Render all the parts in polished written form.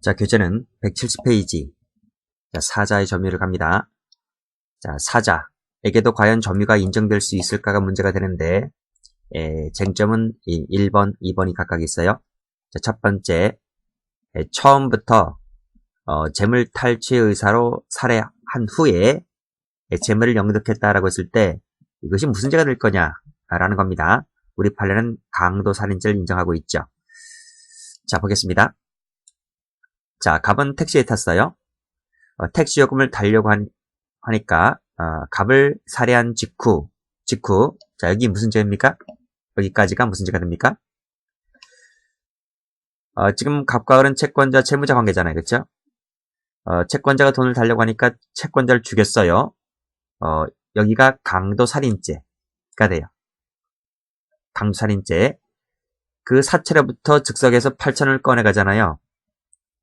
자, 교재는 170페이지. 자, 사자의 점유를 갑니다. 자, 사자에게도 과연 점유가 인정될 수 있을까가 문제가 되는데, 쟁점은 1번, 2번이 각각 있어요. 자, 첫 번째, 처음부터 재물 탈취 의사로 살해한 후에 재물을 영득했다라고 했을 때 이것이 무슨 죄가 될 거냐라는 겁니다. 우리 판례는 강도살인죄를 인정하고 있죠. 자, 보겠습니다. 자, 갑은 택시에 탔어요. 택시 요금을 달려고 하니까 갑을 살해한 직후. 자, 여기 무슨 죄입니까? 여기까지가 무슨 죄가 됩니까? 지금 갑과 을은 채권자, 채무자 관계잖아요. 그렇죠? 채권자가 돈을 달려고 하니까 채권자를 죽였어요. 여기가 강도살인죄가 돼요. 강도살인죄. 그 사체로부터 즉석에서 8천원을 꺼내가잖아요.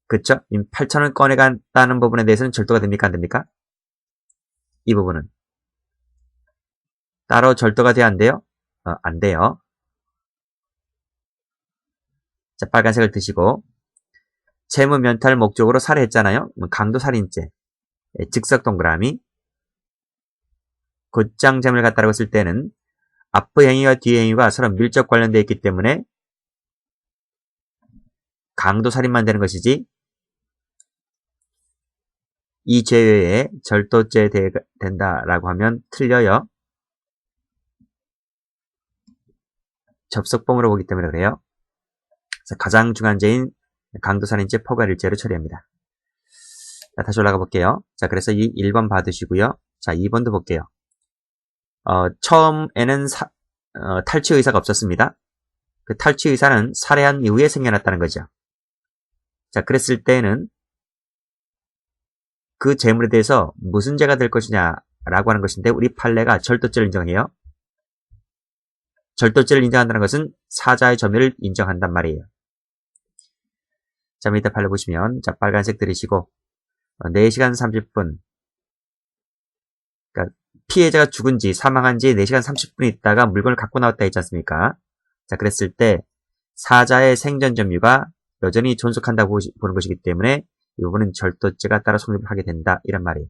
그쵸? 8천원을 꺼내간다는 부분에 대해서는 절도가 됩니까? 안 됩니까? 이 부분은. 따로 절도가 돼야 안 돼요? 안 돼요. 자, 빨간색을 드시고. 채무 면탈 목적으로 살해했잖아요. 강도살인죄. 즉석 동그라미. 곧장 재물을 갖다라고 했을 때는 앞의 행위와 뒤의 행위가 서로 밀접 관련되어 있기 때문에 강도살인만 되는 것이지 이 죄 외에 절도죄 된다라고 하면 틀려요. 접속범으로 보기 때문에 그래요. 그래서 가장 중요한 죄인 강도살인죄 포괄일죄로 처리합니다. 자, 다시 올라가 볼게요. 자, 그래서 이 1번 받으시고요. 자, 2번도 볼게요. 처음에는 탈취 의사가 없었습니다. 그 탈취 의사는 살해한 이후에 생겨났다는 거죠. 자, 그랬을 때는 그 재물에 대해서 무슨 죄가 될 것이냐라고 하는 것인데 우리 판례가 절도죄를 인정해요. 절도죄를 인정한다는 것은 사자의 점유를 인정한단 말이에요. 자, 밑에 판례 보시면 자, 빨간색 들이시고 4시간 30분 그러니까 피해자가 죽은 지 사망한 지 4시간 30분 있다가 물건을 갖고 나왔다 했지 않습니까? 자, 그랬을 때 사자의 생전 점유가 여전히 존속한다고 보는 것이기 때문에 이 부분은 절도죄가 따라 성립을 하게 된다 이란 말이에요.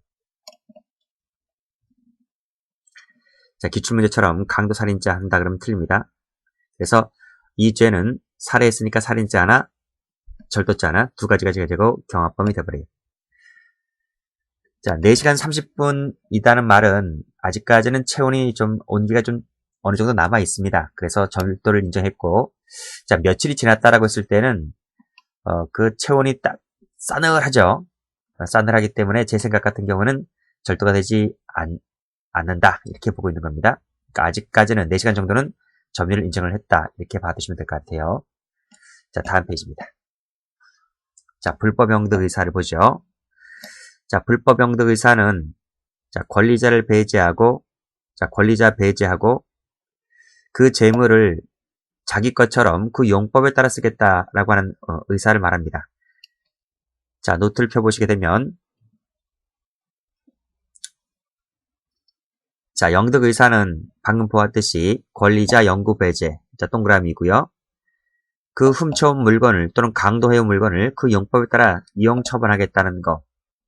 자, 기출문제처럼 강도살인죄 한다 그러면 틀립니다. 그래서 이 죄는 살해했으니까 살인죄 하나, 절도죄 하나, 두 가지가 되고 경합범이 되어버려요. 자, 4시간 30분이라는 말은 아직까지는 체온이 좀 온기가 좀 어느 정도 남아 있습니다. 그래서 절도를 인정했고, 자, 며칠이 지났다라고 했을 때는 그 체온이 딱 싸늘하죠. 싸늘하기 때문에 제 생각 같은 경우는 절도가 되지 않는다 이렇게 보고 있는 겁니다. 그러니까 아직까지는 4시간 정도는 점유를 인정을 했다 이렇게 받으시면 될 것 같아요. 자, 다음 페이지입니다. 자, 불법 영득 의사를 보죠. 자, 불법 영득 의사는 자, 권리자를 배제하고 자, 권리자 배제하고 그 재물을 자기 것처럼 그 용법에 따라 쓰겠다라고 하는 의사를 말합니다. 자, 노트를 펴보시게 되면 자, 영득 의사는 방금 보았듯이 권리자 영구 배제 자, 동그라미고요. 그 훔쳐온 물건을 또는 강도해온 물건을 그 용법에 따라 이용 처분하겠다는 거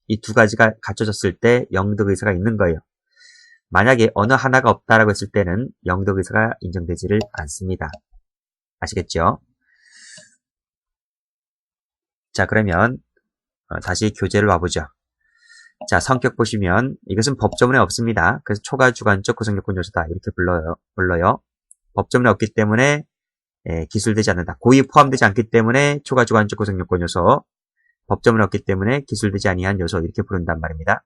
이 두 가지가 갖춰졌을 때 영득 의사가 있는 거예요. 만약에 어느 하나가 없다라고 했을 때는 영득 의사가 인정되지를 않습니다. 아시겠죠? 자, 그러면 다시 교재를 와보죠. 자, 성격 보시면 이것은 법조문에 없습니다. 그래서 초과 주관적 구성요건 요소다 이렇게 불러요. 법조문에 없기 때문에 기술되지 않는다. 고의 포함되지 않기 때문에 초과 주관적 구성요건 요소, 법조문에 없기 때문에 기술되지 아니한 요소 이렇게 부른단 말입니다.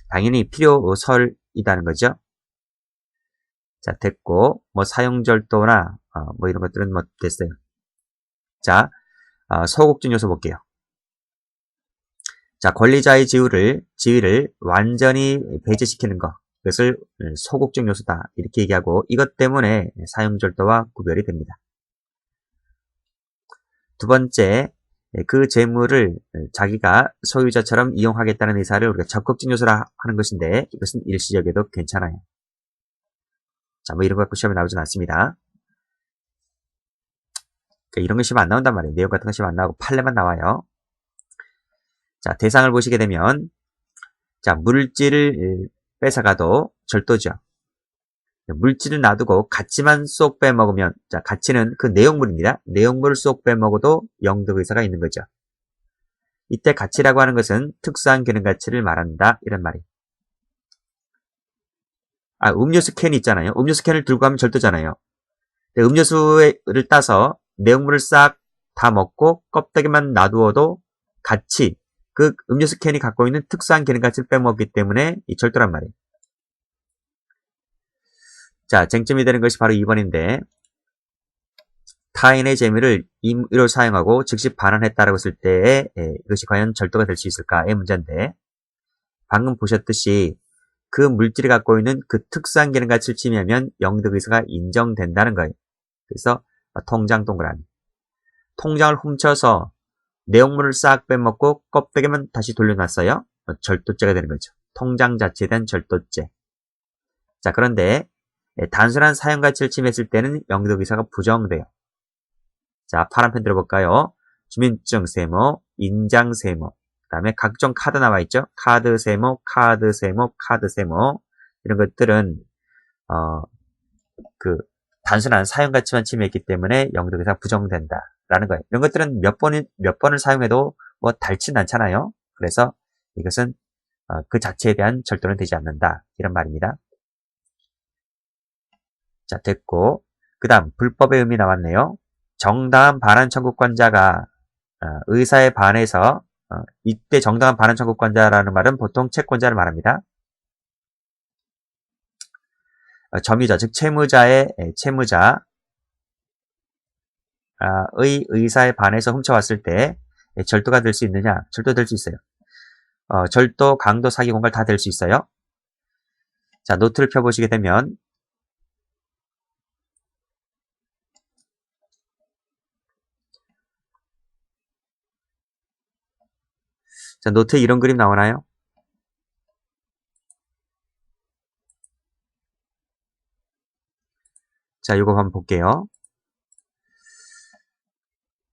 당연히 필요설이라는 거죠. 자, 됐고 뭐 사용절도나 뭐 이런 것들은 뭐 됐어요. 자, 소극적 요소 볼게요. 자, 권리자의 지위를 완전히 배제시키는 것. 이것을 소극적 요소다. 이렇게 얘기하고 이것 때문에 사용절도와 구별이 됩니다. 두 번째, 그 재물을 자기가 소유자처럼 이용하겠다는 의사를 우리가 적극적 요소라 하는 것인데 이것은 일시적에도 괜찮아요. 자, 뭐 이런 거 갖고 시험에 나오진 않습니다. 그러니까 이런 거 시험 안 나온단 말이에요. 내용 같은 거 시험 안 나오고 판례만 나와요. 자, 대상을 보시게 되면, 자, 물질을 뺏어가도 절도죠. 물질을 놔두고 가치만 쏙 빼먹으면, 자, 가치는 그 내용물입니다. 내용물을 쏙 빼먹어도 영득의사가 있는 거죠. 이때 가치라고 하는 것은 특수한 기능 가치를 말한다, 이런 말이에요. 아, 음료수 캔이 있잖아요. 음료수 캔을 들고 가면 절도잖아요. 음료수를 따서 내용물을 싹 다 먹고 껍데기만 놔두어도 가치, 그 음료수 캔이 갖고 있는 특수한 기능 가치를 빼먹기 때문에 이 절도란 말이에요. 자, 쟁점이 되는 것이 바로 2번인데, 타인의 재미를 임의로 사용하고 즉시 반환했다라고 했을 때에 이것이 과연 절도가 될 수 있을까의 문제인데, 방금 보셨듯이 그 물질이 갖고 있는 그 특수한 기능 가치를 침해하면 영득의사가 인정된다는 거예요. 그래서 통장 동그라미. 통장을 훔쳐서 내용물을 싹 빼먹고 껍데기만 다시 돌려놨어요. 절도죄가 되는 거죠. 통장 자체에 대한 절도죄. 자, 그런데 단순한 사용 가치를 침해했을 때는 영득의사가 부정돼요. 자, 파란펜 들어볼까요? 주민증 세모, 인장 세모, 그 다음에 각종 카드 나와 있죠? 카드 세모, 카드 세모, 카드 세모. 이런 것들은, 단순한 사용 가치만 침해했기 때문에 영득의사가 부정된다. 라는 거예요. 이런 것들은 몇 번을 사용해도 뭐 닳진 않잖아요. 그래서 이것은, 그 자체에 대한 절도는 되지 않는다. 이런 말입니다. 자, 됐고. 그 다음, 불법의 의미 나왔네요. 정당한 반환 청구권자가 의사에 반해서 이때 정당한 반환 청구권자라는 말은 보통 채권자를 말합니다. 점유자, 즉 채무자의 의사에 반해서 훔쳐왔을 때 절도가 될 수 있느냐? 절도될 수 있어요. 절도, 강도, 사기, 공갈 다 될 수 있어요. 자, 노트를 펴보시게 되면 자, 노트에 이런 그림 나오나요? 자, 이거 한번 볼게요.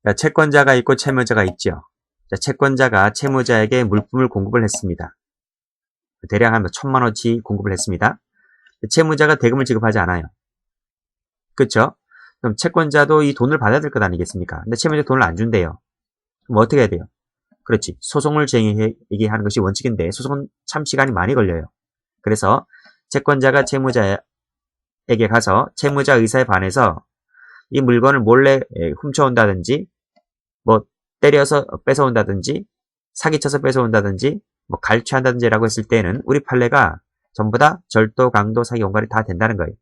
자, 채권자가 있고 채무자가 있죠. 자, 채권자가 채무자에게 물품을 공급을 했습니다. 대략 한 1,000만원치 공급을 했습니다. 채무자가 대금을 지급하지 않아요. 그렇죠? 그럼 채권자도 이 돈을 받아야 될 것 아니겠습니까? 근데 채무자 돈을 안 준대요. 그럼 어떻게 해야 돼요? 그렇지. 소송을 제기하게 하는 것이 원칙인데 소송은 참 시간이 많이 걸려요. 그래서 채권자가 채무자에게 가서 채무자 의사에 반해서 이 물건을 몰래 훔쳐온다든지 뭐 때려서 뺏어온다든지 사기쳐서 뺏어온다든지 뭐 갈취한다든지라고 했을 때는 우리 판례가 전부 다 절도, 강도, 사기, 공갈이 다 된다는 거예요.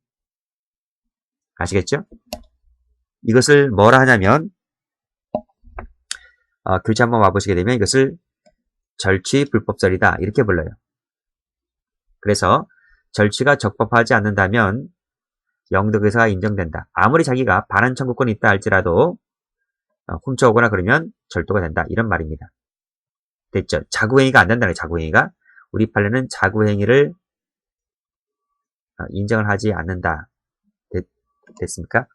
아시겠죠? 이것을 뭐라 하냐면 교재 한번 와보시게 되면 이것을 절취 불법설이다 이렇게 불러요. 그래서 절취가 적법하지 않는다면 영득의사가 인정된다. 아무리 자기가 반환 청구권이 있다 할지라도 훔쳐오거나 그러면 절도가 된다. 이런 말입니다. 됐죠? 자구행위가 안 된다는 거예요. 자구행위가. 우리 판례는 자구행위를 인정을 하지 않는다. 됐습니까?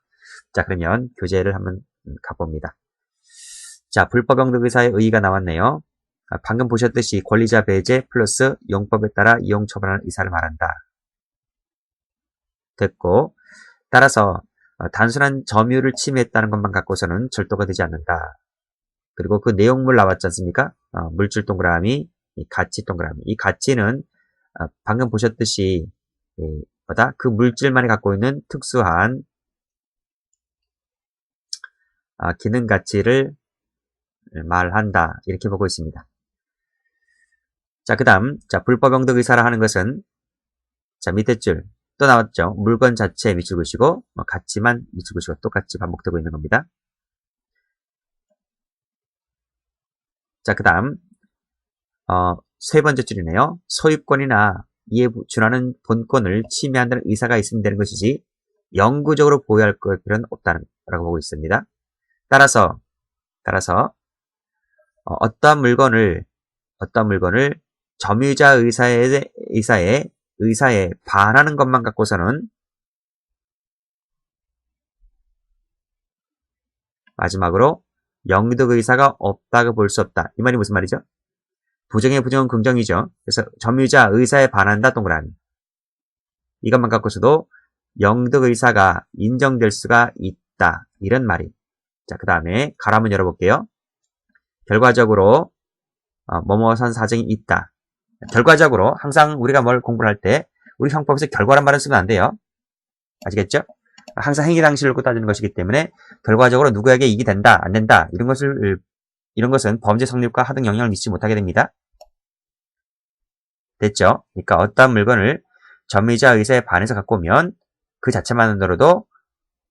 자, 그러면 교재를 한번 가봅니다. 자, 불법 영득의사의 의의가 나왔네요. 방금 보셨듯이 권리자 배제 플러스 용법에 따라 이용 처분하는 의사를 말한다. 됐고, 따라서 단순한 점유를 침해했다는 것만 갖고서는 절도가 되지 않는다. 그리고 그 내용물 나왔지 않습니까? 물질 동그라미, 가치 동그라미. 이 가치는 방금 보셨듯이 그 물질만이 갖고 있는 특수한 기능 가치를 말한다. 이렇게 보고 있습니다. 자, 그 다음, 자, 불법 영득 의사라 하는 것은, 자, 밑에 줄, 또 나왔죠. 물건 자체에 밑줄 그시고, 가치만 밑줄 그시고 똑같이 반복되고 있는 겁니다. 자, 그 다음, 세 번째 줄이네요. 소유권이나 이에 준하는 본권을 침해한다는 의사가 있으면 되는 것이지, 영구적으로 보유할 필요는 없다는, 라고 보고 있습니다. 따라서, 어떠한 물건을 점유자 의사에 반하는 것만 갖고서는 마지막으로 영득 의사가 없다고 볼 수 없다. 이 말이 무슨 말이죠? 부정의 부정은 긍정이죠. 그래서 점유자 의사에 반한다 동그라미. 이것만 갖고서도 영득의사가 인정될 수가 있다. 이런 말이. 자, 그 다음에 가로 한번 열어볼게요. 결과적으로 뭐뭐선 사정이 있다. 결과적으로 항상 우리가 뭘 공부를 할 때 우리 형법에서 결과란 말은 쓰면 안 돼요. 아시겠죠? 항상 행위 당시를 놓고 따지는 것이기 때문에 결과적으로 누구에게 이익이 된다, 안 된다 이런 것은 범죄 성립과 하등 영향을 미치지 못하게 됩니다. 됐죠? 그러니까 어떠한 물건을 점유자 의사에 반해서 갖고 오면 그 자체만으로도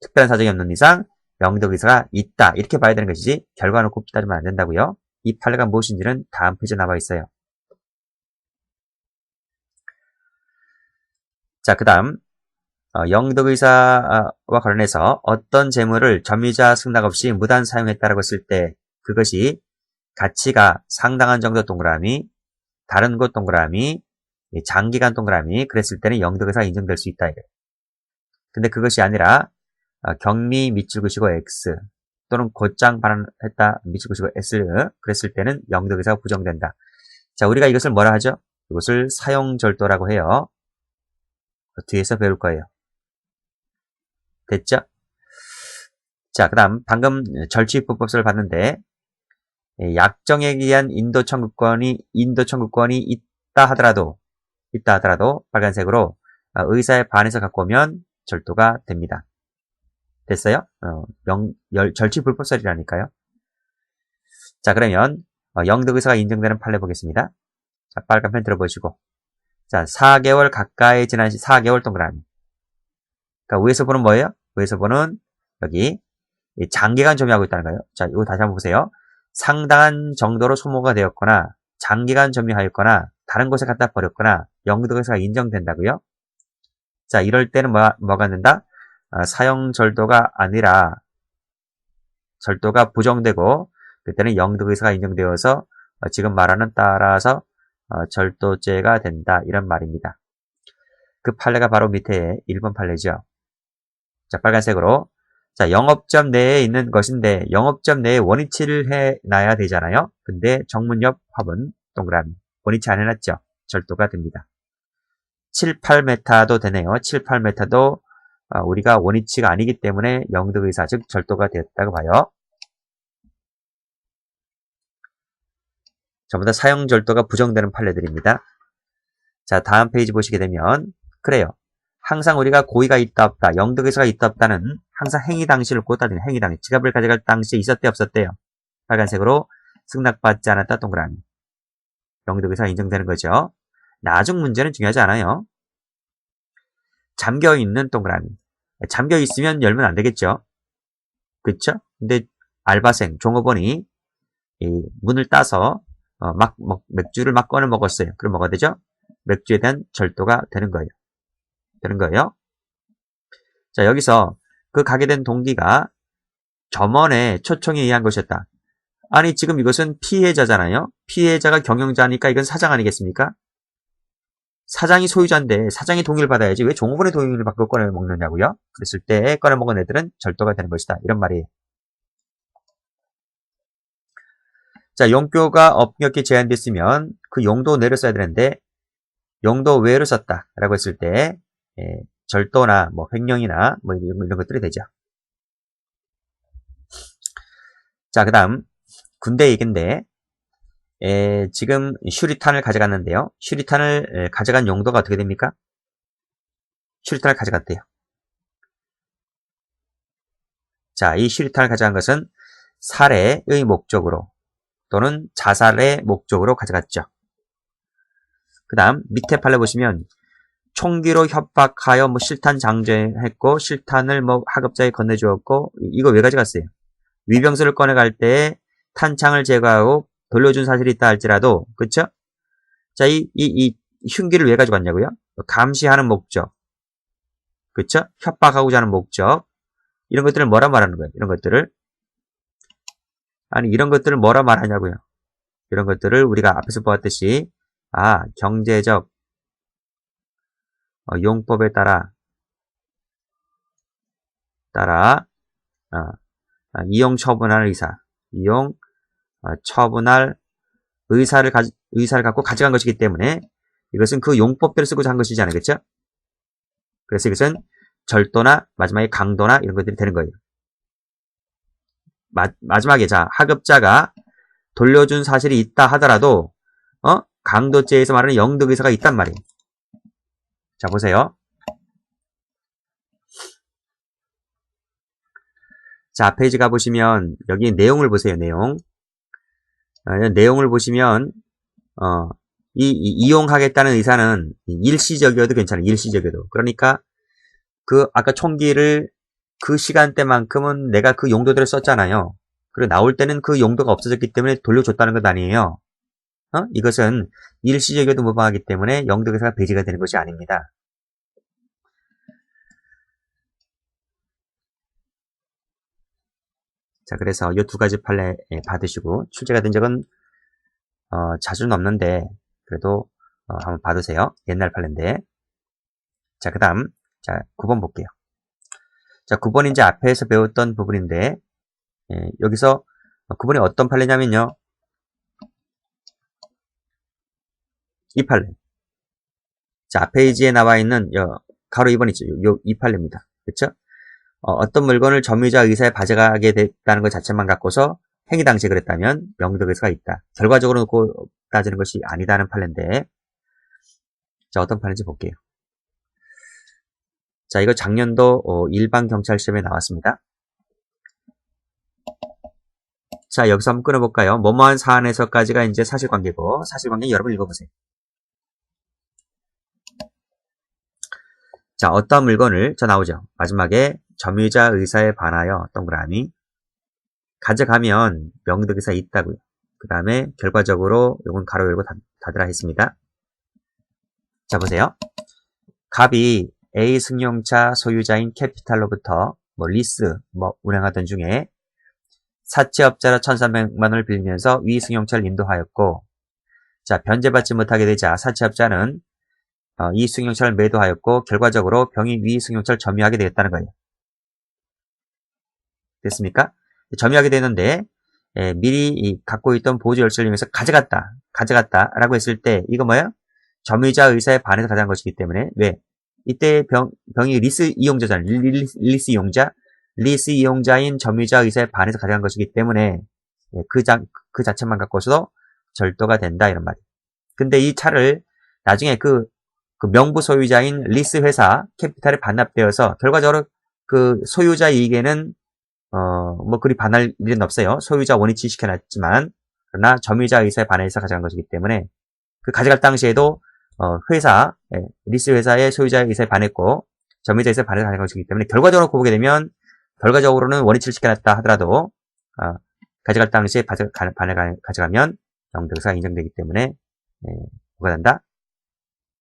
특별한 사정이 없는 이상 영득의사가 있다. 이렇게 봐야 되는 것이지 결과 놓고 따지면 안 된다고요. 이 판례가 무엇인지는 다음 페이지에 나와 있어요. 자, 그 다음 영득의사와 관련해서 어떤 재물을 점유자 승낙 없이 무단 사용했다라고 했을 때 그것이 가치가 상당한 정도 동그라미, 다른 곳 동그라미, 장기간 동그라미 그랬을 때는 영득의사가 인정될 수 있다. 근데 그것이 아니라 경미 밑줄긋이고 X 또는 곧장 반환했다 밑줄긋이고 S 그랬을 때는 영득의사가 부정된다. 자, 우리가 이것을 뭐라 하죠? 이것을 사용절도라고 해요. 뒤에서 배울 거예요. 됐죠? 자, 그 다음 방금 절취입법법서를 봤는데 약정에 의한 인도 청구권이 있다 하더라도 빨간색으로 의사에 반해서 갖고 오면 절도가 됩니다. 됐어요? 절취불법설이라니까요. 자, 그러면 영득의사가 인정되는 판례 보겠습니다. 자, 빨간 펜 들어보시고 자, 4개월 가까이 지난 시 4개월 동그라미. 그러니까 위에서 보는 뭐예요? 위에서 보는 여기 장기간 점유하고 있다는 거예요. 자, 이거 다시 한번 보세요. 상당한 정도로 소모가 되었거나 장기간 점유하였거나 다른 곳에 갖다 버렸거나 영득의사가 인정된다고요. 자, 이럴 때는 뭐가 된다? 사용절도가 아니라 절도가 부정되고 그때는 영득의사가 인정되어서 지금 말하는 따라서 절도죄가 된다 이런 말입니다. 그 판례가 바로 밑에 1번 판례죠. 자, 빨간색으로 자, 영업점 내에 있는 것인데 영업점 내에 원위치를 해놔야 되잖아요. 근데 정문 옆 화분 동그라미 원위치 안 해놨죠. 절도가 됩니다. 7, 8m도 되네요. 7, 8m도 우리가 원위치가 아니기 때문에 영득의사 즉 절도가 되었다고 봐요. 전부 다 사용절도가 부정되는 판례들입니다. 자, 다음 페이지 보시게 되면 그래요. 항상 우리가 고의가 있다 없다, 영득의사가 있다 없다는 항상 행위 당시를 꼭 따지는 행위 당시. 지갑을 가져갈 당시에 있었대 없었대요. 빨간색으로 승낙받지 않았다 동그라미. 영득의사가 인정되는 거죠. 나중 문제는 중요하지 않아요. 잠겨있는 동그라미. 잠겨있으면 열면 안 되겠죠. 그쵸? 근데 알바생, 종업원이 이 문을 따서 맥주를 막 꺼내 먹었어요. 그럼 뭐가 되죠? 맥주에 대한 절도가 되는 거예요. 자, 여기서 그 가게 된 동기가 점원의 초청에 의한 것이었다. 아니, 지금 이것은 피해자잖아요. 피해자가 경영자니까 이건 사장 아니겠습니까? 사장이 소유자인데 사장이 동의를 받아야지 왜 종업원의 동의를 받고 꺼내 먹느냐고요? 그랬을 때 꺼내 먹은 애들은 절도가 되는 것이다. 이런 말이에요. 자, 용도가 엄격히 제한됐으면 그 용도 내로 써야 되는데 용도 외로 썼다 라고 했을 때 절도나 뭐 횡령이나 뭐 이런 것들이 되죠. 자, 그 다음 군대 얘기인데 지금 슈리탄을 가져갔는데요. 슈리탄을 가져간 용도가 어떻게 됩니까? 슈리탄을 가져갔대요. 자, 이 슈리탄을 가져간 것은 살해의 목적으로 또는 자살의 목적으로 가져갔죠. 그 다음 밑에 판례 보시면 총기로 협박하여 뭐 실탄 장전했고 실탄을 뭐 하급자에 건네주었고 이거 왜 가져갔어요? 위병수를 꺼내갈 때 탄창을 제거하고 돌려준 사실이 있다 할지라도 그쵸? 자, 이 흉기를 왜 가져갔냐고요? 감시하는 목적 그쵸? 협박하고자 하는 목적 이런 것들을 뭐라 말하는 거예요? 이런 것들을 아니 이런 것들을 뭐라 말하냐고요? 이런 것들을 우리가 앞에서 보았듯이 경제적 용법에 따라 이용 처분할 의사, 이용 처분할 의사를 갖고 가져간 것이기 때문에 이것은 그 용법대로 쓰고자 한 것이지 않겠죠? 그래서 이것은 절도나 마지막에 강도나 이런 것들이 되는 거예요. 마지막에 자 하급자가 돌려준 사실이 있다 하더라도 강도죄에서 말하는 영득의사가 있단 말이에요. 자 보세요. 자 앞페이지 가보시면 여기 내용을 보세요. 내용을 보시면 이용하겠다는 의사는 일시적이어도 괜찮아요. 일시적이어도. 그러니까 그 아까 총기를 그 시간대만큼은 내가 그 용도대로 썼잖아요. 그리고 나올 때는 그 용도가 없어졌기 때문에 돌려줬다는 것 아니에요. 이것은 일시적이어도 무방하기 때문에 영득의사가 배제가 되는 것이 아닙니다. 자, 그래서 이 두 가지 판례 받으시고 출제가 된 적은 자주는 없는데 그래도 한번 받으세요. 옛날 판례인데. 자, 그 다음 자 9번 볼게요. 자, 9번이 이제 앞에서 배웠던 부분인데 여기서 9번이 어떤 판례냐면요. 이 판례. 자, 페이지에 나와 있는 가로 2번 있죠. 이 판례입니다. 그렇죠? 어떤 물건을 점유자 의사에 가져가게 됐다는 것 자체만 갖고서 행위 당시에 그랬다면 영득의사가 있다. 결과적으로 놓고 따지는 것이 아니다는 판례인데 자, 어떤 판례인지 볼게요. 자, 이거 작년도 일반 경찰 시험에 나왔습니다. 자, 여기서 한번 끊어볼까요? 뭐뭐한 사안에서까지가 이제 사실관계고 사실관계 여러분 읽어보세요. 자, 어떤 물건을 저 나오죠. 마지막에 점유자 의사에 반하여 동그라미 가져가면 명득의사 있다고요. 그 다음에 결과적으로 이건 가로 열고 닫으라 했습니다. 자, 보세요. 갑이 A 승용차 소유자인 캐피탈로부터 리스 운행하던 중에 사채업자로 1,300만 원을 빌리면서 위 승용차를 인도하였고 자, 변제받지 못하게 되자 사채업자는 이 승용차를 매도하였고 결과적으로 병이 위 승용차를 점유하게 되었다는 거예요. 됐습니까? 점유하게 되는데 미리 갖고 있던 보조 열쇠를 이용해서 가져갔다라고 했을 때 이거 뭐예요? 점유자 의사에 반해서 가져간 것이기 때문에 왜? 이때 병이 리스 이용자잖아요. 리스 이용자인 점유자 의사에 반해서 가져간 것이기 때문에 그 자체만 갖고서도 절도가 된다 이런 말이에요. 근데 이 차를 나중에 그 명부 소유자인 리스 회사 캐피탈에 반납되어서 결과적으로 그 소유자 이익에는 그리 반할 일은 없어요. 소유자 원위치 시켜놨지만 그러나 점유자 의사에 반해서 가져간 것이기 때문에 그 가져갈 당시에도 리스 회사의 소유자 의사에 반했고 점유자 의사에 반해서 가져간 것이기 때문에 결과적으로 보게 되면 결과적으로는 원위치를 시켜놨다 하더라도 가져갈 당시에 가져가면 영득의사가 인정되기 때문에 뭐가 된다?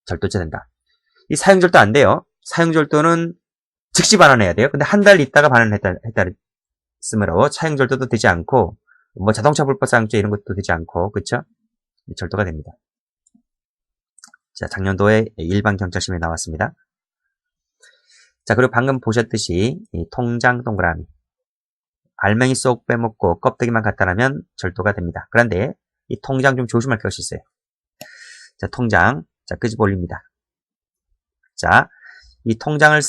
절도죄 된다. 이 사용절도 안 돼요. 사용절도는 즉시 반환해야 돼요. 근데 한 달 있다가 반환을 했다 쓰므로 사용절도도 되지 않고 자동차 불법사용죄 이런 것도 되지 않고 그쵸? 절도가 됩니다. 자, 작년도에 일반 경찰시험에 나왔습니다. 자, 그리고 방금 보셨듯이 이 통장 동그라미 알맹이 쏙 빼먹고 껍데기만 갖다 놓으면 절도가 됩니다. 그런데 이 통장 좀 조심할 것이 있어요. 자, 통장 자, 끄집 올립니다. 자, 이 통장에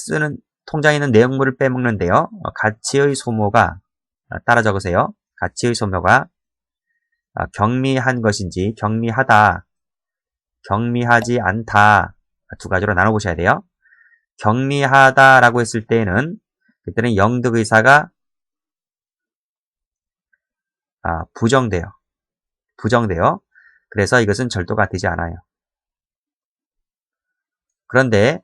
있는 내용물을 빼먹는데요. 가치의 소모가 따라 적으세요. 가치의 소모가 경미한 것인지 경미하다, 경미하지 않다 두 가지로 나눠보셔야 돼요. 경미하다라고 했을 때에는 그때는 영득의사가 부정돼요. 그래서 이것은 절도가 되지 않아요. 그런데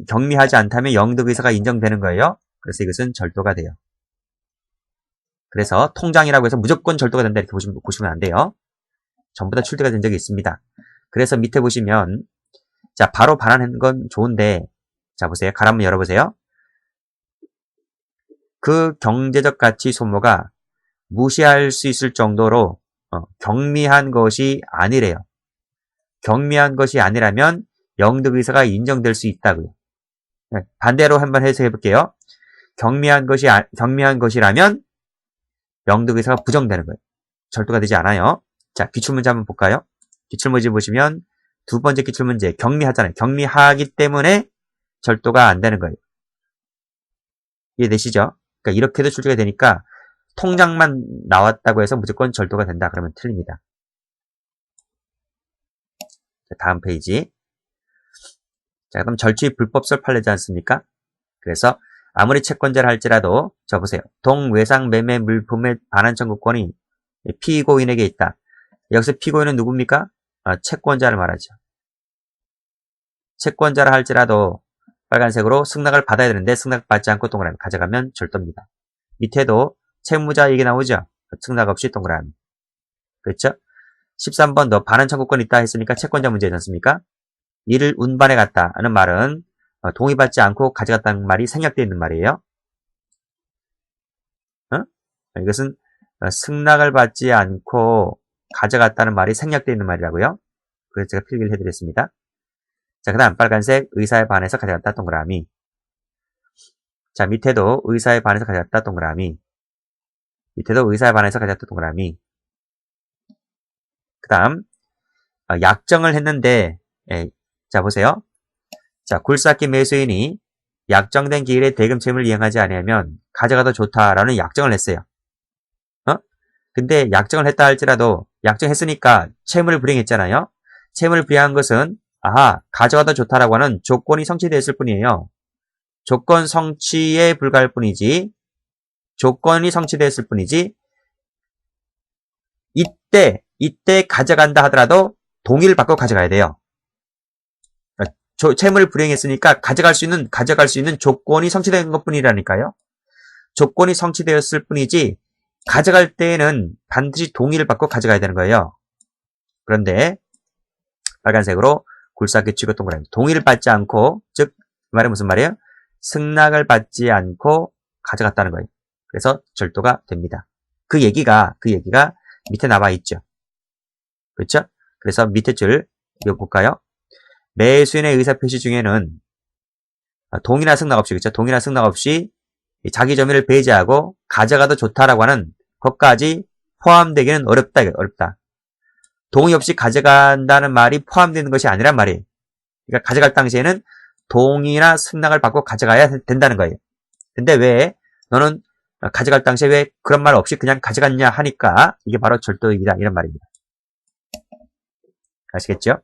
경미하지 않다면 영득의사가 인정되는 거예요. 그래서 이것은 절도가 돼요. 그래서 통장이라고 해서 무조건 절도가 된다 이렇게 보시면 안 돼요. 전부 다 출제가 된 적이 있습니다. 그래서 밑에 보시면 자, 바로 반환하는 건 좋은데 자, 보세요. 가로 한번 열어보세요. 그 경제적 가치 소모가 무시할 수 있을 정도로 경미한 것이 아니래요. 경미한 것이 아니라면 영득의사가 인정될 수 있다고요. 반대로 한번 해석해 볼게요. 경미한 것이라면 영득의사가 부정되는 거예요. 절도가 되지 않아요. 자, 기출문제 한번 볼까요? 기출문제 보시면 두 번째 기출문제 격리하잖아요. 격리하기 때문에 절도가 안 되는 거예요. 이해되시죠? 그러니까 이렇게도 출제가 되니까 통장만 나왔다고 해서 무조건 절도가 된다. 그러면 틀립니다. 자, 다음 페이지. 자, 그럼 절취 불법설 판례지 않습니까? 그래서 아무리 채권자를 할지라도 저 보세요. 동외상 매매 물품의 반환 청구권이 피고인에게 있다. 여기서 피고인은 누굽니까? 채권자를 말하죠. 채권자를 할지라도 빨간색으로 승낙을 받아야 되는데 승낙 받지 않고 동그라미 가져가면 절도입니다. 밑에도 채무자 얘기 나오죠? 승낙 없이 동그라미. 그렇죠? 13번 너 반환 청구권 있다 했으니까 채권자 문제지 않습니까? 이를 운반해 갔다 하는 말은 동의받지 않고 가져갔다는 말이 생략되어 있는 말이에요. 이것은 승낙을 받지 않고 가져갔다는 말이 생략되어 있는 말이라고요. 그래서 제가 필기를 해드렸습니다. 자, 그 다음 빨간색 의사에 반해서 가져갔다 동그라미. 자, 밑에도 의사에 반해서 가져갔다 동그라미. 밑에도 의사에 반해서 가져갔다 동그라미. 그 다음 약정을 했는데 자 보세요. 자, 굴삭기 매수인이 약정된 기일에 대금 채무를 이행하지 않으면 가져가도 좋다라는 약정을 했어요. 근데 약정을 했다 할지라도 약정했으니까 채무를 불이행했잖아요. 채무를 불이행한 것은 가져가도 좋다라고 하는 조건이 성취되었을 뿐이에요. 조건 성취에 불과할 뿐이지 조건이 성취되었을 뿐이지 이때 가져간다 하더라도 동의를 받고 가져가야 돼요. 채무를 불이행했으니까 가져갈 수 있는 조건이 성취된 것 뿐이라니까요. 조건이 성취되었을 뿐이지 가져갈 때에는 반드시 동의를 받고 가져가야 되는 거예요. 그런데 빨간색으로 굴삭기 취급 동그라미 동의를 받지 않고 즉 그 말은 무슨 말이에요? 승낙을 받지 않고 가져갔다는 거예요. 그래서 절도가 됩니다. 그 얘기가 밑에 나와 있죠. 그렇죠? 그래서 밑에 줄 이거 볼까요? 매수인의 의사표시 중에는 동의나 승낙 없이 그렇죠? 동의나 승낙 없이 자기 점유를 배제하고 가져가도 좋다라고 하는 것까지 포함되기는 어렵다. 동의 없이 가져간다는 말이 포함되는 것이 아니란 말이에요. 그러니까 가져갈 당시에는 동의나 승낙을 받고 가져가야 된다는 거예요. 근데 왜 너는 가져갈 당시에 왜 그런 말 없이 그냥 가져갔냐 하니까 이게 바로 절도이다 이런 말입니다. 아시겠죠?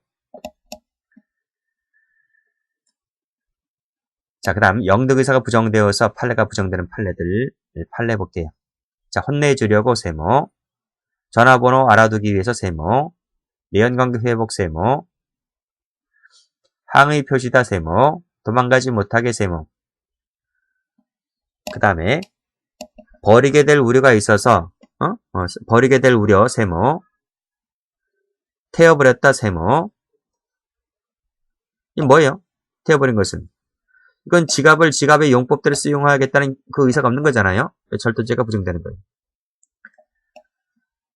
자, 그 다음 영득의사가 부정되어서 판례가 부정되는 판례들 판례 볼게요. 자, 혼내주려고 세모, 전화번호 알아두기 위해서 세모, 내연관계 회복 세모, 항의 표시다 세모, 도망가지 못하게 세모. 그 다음에 버리게 될 우려가 있어서 버리게 될 우려 세모, 태워버렸다 세모. 이게 뭐예요? 태워버린 것은 이건 지갑의 용법대로 쓰용하겠다는 그 의사가 없는 거잖아요. 절도죄가 부정되는 거예요.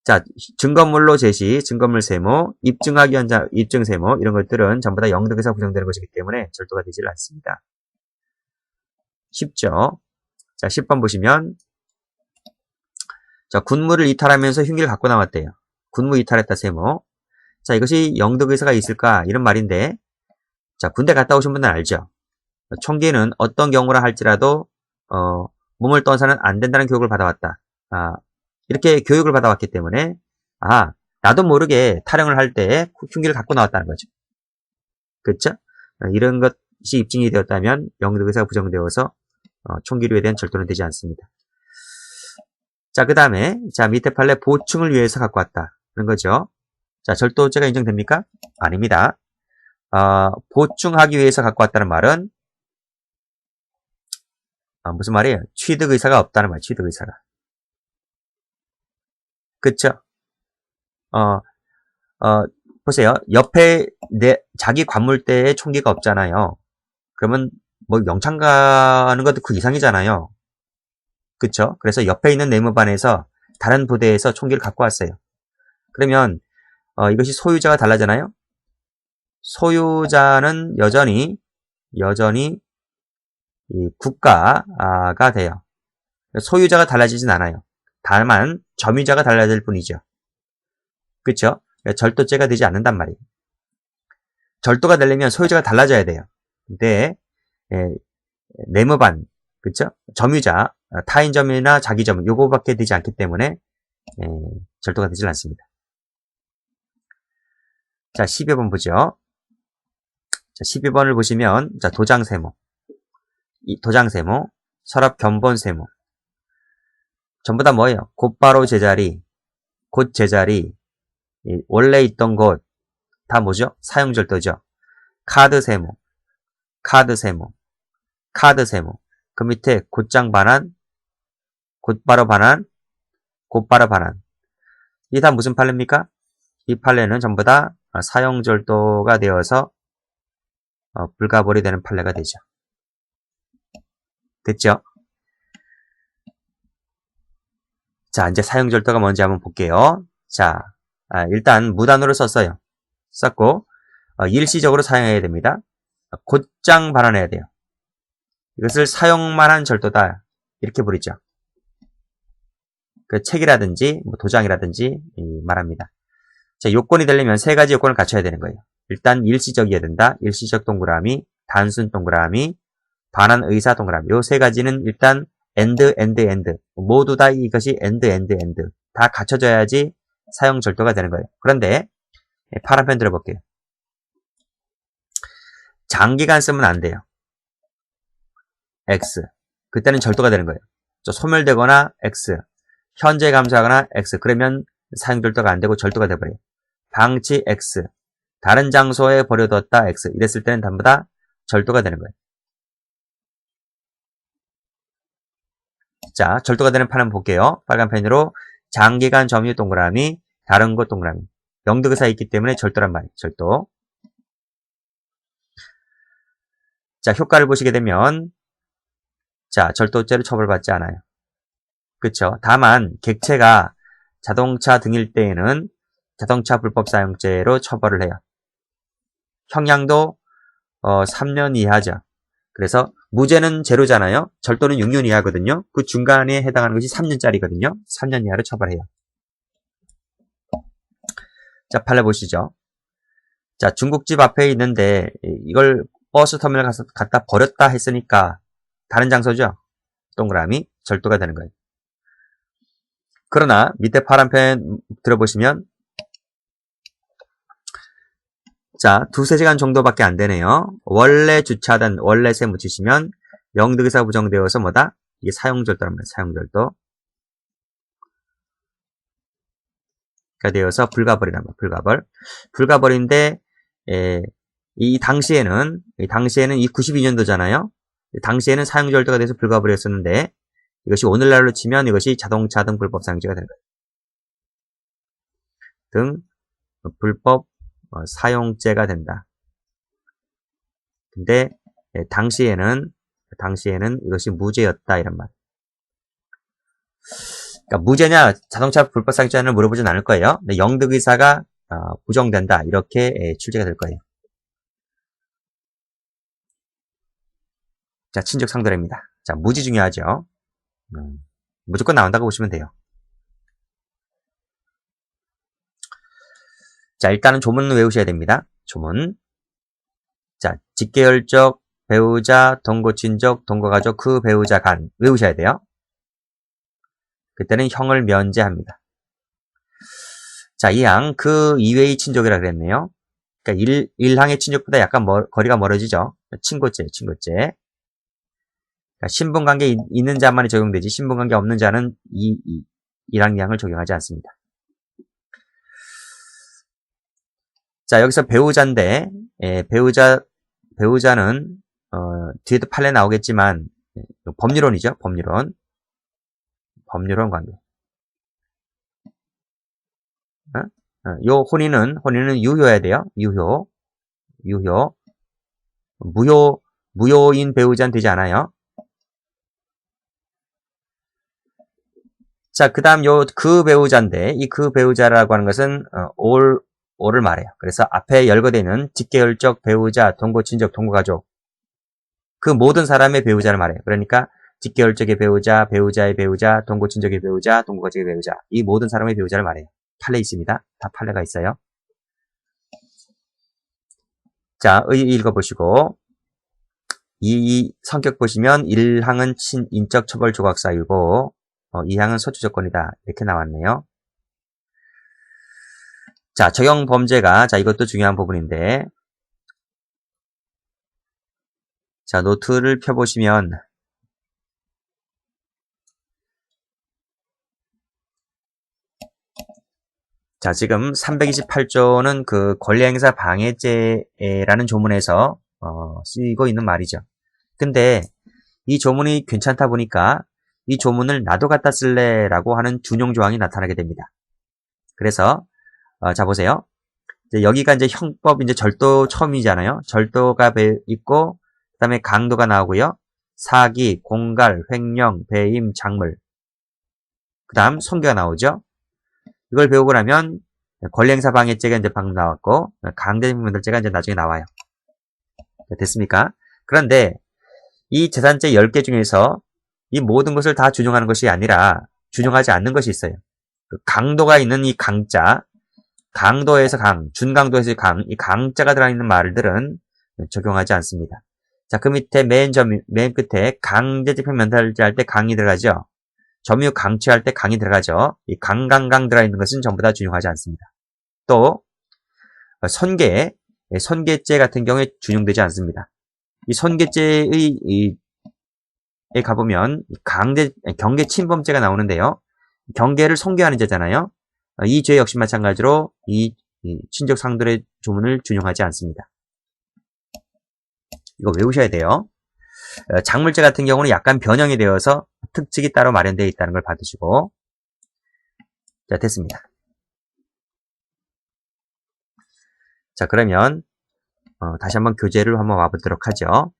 자, 증거물로 제시, 증거물 세모, 입증하기 현장, 입증 세모 이런 것들은 전부 다 영득의사가 부정되는 것이기 때문에 절도가 되질 않습니다. 쉽죠? 자, 10번 보시면 자, 군무를 이탈하면서 흉기를 갖고 나왔대요. 군무 이탈했다 세모. 자, 이것이 영득의사가 있을까? 이런 말인데 자, 군대 갔다 오신 분들은 알죠? 총기는 어떤 경우라 할지라도 몸을 떠나서는 안 된다는 교육을 받아왔다. 이렇게 교육을 받아왔기 때문에 나도 모르게 타령을 할 때 흉기를 갖고 나왔다는 거죠. 그렇죠? 이런 것이 입증이 되었다면 영득의사가 부정되어서 총기류에 대한 절도는 되지 않습니다. 자, 그 다음에 자 밑에 판례 보충을 위해서 갖고 왔다. 그런 거죠. 자, 절도죄가 인정됩니까? 아닙니다. 보충하기 위해서 갖고 왔다는 말은 무슨 말이에요? 취득의사가 없다는 말, 취득의사가. 그쵸? 보세요. 옆에 자기 관물대에 총기가 없잖아요. 그러면 뭐 영창 가는 것도 그 이상이잖아요. 그쵸? 그래서 옆에 있는 내무반에서 다른 부대에서 총기를 갖고 왔어요. 그러면 이것이 소유자가 달라잖아요. 소유자는 여전히 이 국가가 돼요. 소유자가 달라지진 않아요. 다만 점유자가 달라질 뿐이죠. 그쵸? 절도죄가 되지 않는단 말이에요. 절도가 되려면 소유자가 달라져야 돼요. 근데 내무반, 그쵸? 점유자, 타인 점유나 자기 점유 요거밖에 되지 않기 때문에 절도가 되질 않습니다. 자, 12번 보죠. 자, 12번을 보시면 자, 도장세무, 도장세무, 서랍 견본세무 전부 다 뭐예요? 곧바로 제자리, 곧 제자리, 원래 있던 곳 다 뭐죠? 사용절도죠. 카드세무, 카드세무, 카드세무. 그 밑에 곧장 반환, 곧바로 반환, 곧바로 반환. 이게 다 무슨 판례입니까? 이 판례는 전부 다 사용절도가 되어서 불가벌이 되는 판례가 되죠. 됐죠? 자, 이제 사용절도가 뭔지 한번 볼게요. 자, 일단 무단으로 썼어요. 썼고 일시적으로 사용해야 됩니다. 곧장 반환해야 돼요. 이것을 사용만한 절도다 이렇게 부르죠. 그 책이라든지 뭐 도장이라든지 말합니다. 자, 요건이 되려면 세 가지 요건을 갖춰야 되는 거예요. 일단 일시적이어야 된다. 일시적 동그라미, 단순 동그라미, 반환 의사 동그라미. 요 세 가지는 일단 엔드 모두 다 이것이 엔드 다 갖춰져야지 사용 절도가 되는 거예요. 그런데 파란 펜 들어볼게요. 장기간 쓰면 안 돼요. X. 그때는 절도가 되는 거예요. 소멸되거나 X. 현재 감소하거나 X. 그러면 사용 절도가 안 되고 절도가 돼버려요. 방치 X. 다른 장소에 버려뒀다 X. 이랬을 때는 전부 다 절도가 되는 거예요. 자, 절도가 되는 판을 볼게요. 빨간 펜으로 장기간 점유 동그라미, 다른 곳 동그라미. 영득의사에 있기 때문에 절도란 말이에요. 절도. 자, 효과를 보시게 되면 자, 절도죄로 처벌받지 않아요. 그쵸? 다만 객체가 자동차 등일 때에는 자동차 불법 사용죄로 처벌을 해요. 형량도 3년 이하죠. 그래서 무죄는 제로잖아요. 절도는 6년 이하거든요. 그 중간에 해당하는 것이 3년짜리거든요. 3년 이하로 처벌해요. 자, 판례 보시죠. 자, 중국집 앞에 있는데 이걸 버스 터미널 가서 갖다 버렸다 했으니까 다른 장소죠. 동그라미 절도가 되는 거예요. 그러나 밑에 파란 펜 들어보시면 자, 2-3시간 정도밖에 안 되네요. 원래 주차된 원래세 묻히시면 영득의사 부정되어서 뭐다? 이게 사용절도랍니다. 사용절도. 가 되어서 불가벌이랍니다. 불가벌. 불가벌인데 이 당시에는 이 92년도잖아요. 당시에는 사용절도가 돼서 불가벌이었었는데 이것이 오늘날로 치면 이것이 자동차 등 불법 사용죄가 되는 거예요. 등 불법 사용죄가 된다. 근데 당시에는 이것이 무죄였다 이런 말. 그러니까 무죄냐 자동차 불법 사용죄냐를 물어보진 않을 거예요. 근데 영득의사가 부정된다 이렇게 출제가 될 거예요. 자, 친족 상도례입니다. 자, 무지 중요하죠. 무조건 나온다고 보시면 돼요. 자, 일단은 조문을 외우셔야 됩니다. 조문. 자, 직계혈적, 배우자, 동거친족, 동거가족, 그 배우자 간 외우셔야 돼요. 그때는 형을 면제합니다. 자, 이항 그 이외의 친족이라 그랬네요. 그러니까 일항의 친족보다 약간 거리가 멀어지죠. 친고죄. 그러니까 신분관계 있는 자만이 적용되지 신분관계 없는 자는 일항, 이항을 적용하지 않습니다. 자, 여기서 배우자인데 배우자는 뒤에도 판례 나오겠지만 법률론이죠. 법률론 관계. 요 혼인은 유효해야 돼요. 유효. 무효인 배우자는 되지 않아요. 자, 그 다음 그 배우자인데 이 그 배우자라고 하는 것은 올을 말해요. 그래서 앞에 열거되어 있는 직계혈적 배우자, 동거친족, 동거가족 그 모든 사람의 배우자를 말해요. 그러니까 직계혈적의 배우자, 배우자의 배우자, 동거친족의 배우자, 동거가족의 배우자 이 모든 사람의 배우자를 말해요. 판례 있습니다. 다 판례가 있어요. 자, 읽어보시고 이 성격 보시면 1항은 인적 처벌 조각 사유고 2항은 소추 조건이다. 이렇게 나왔네요. 자, 적용 범죄가 이것도 중요한 부분인데 자, 노트를 펴보시면 자, 지금 328조는 그 권리행사 방해죄라는 조문에서 쓰이고 있는 말이죠. 근데 이 조문이 괜찮다 보니까 이 조문을 나도 갖다 쓸래 라고 하는 준용 조항이 나타나게 됩니다. 그래서 자, 보세요. 이제 여기가 이제 형법 이제 절도 처음이잖아요. 절도가 있고 그 다음에 강도가 나오고요. 사기, 공갈, 횡령, 배임, 작물 그 다음 손괴가 나오죠. 이걸 배우고 나면 권리행사 방해죄가 이제 방금 나왔고 강제징용면탈죄가 이제 나중에 나와요. 됐습니까? 그런데 이 재산죄 10개 중에서 이 모든 것을 다 준용하는 것이 아니라 준용하지 않는 것이 있어요. 강도가 있는 이 강자, 강도에서 강, 준강도에서 강, 이 강자가 들어있는 말들은 적용하지 않습니다. 자, 그 밑에 맨 끝에 강제집행 면탈죄 할 때 강이 들어가죠. 점유 강취할 때 강이 들어가죠. 이 강강강 들어있는 것은 전부 다 준용하지 않습니다. 또 손괴죄 같은 경우에 준용되지 않습니다. 이 손괴죄에 가보면 경계 침범죄가 나오는데요. 경계를 손괴하는 죄잖아요. 이 죄 역시 마찬가지로 이 친족 상돌의 조문을 준용하지 않습니다. 이거 외우셔야 돼요. 작물죄 같은 경우는 약간 변형이 되어서 특칙이 따로 마련되어 있다는 걸 받으시고 자, 됐습니다. 자, 그러면 다시 한번 교재를 한번 와보도록 하죠.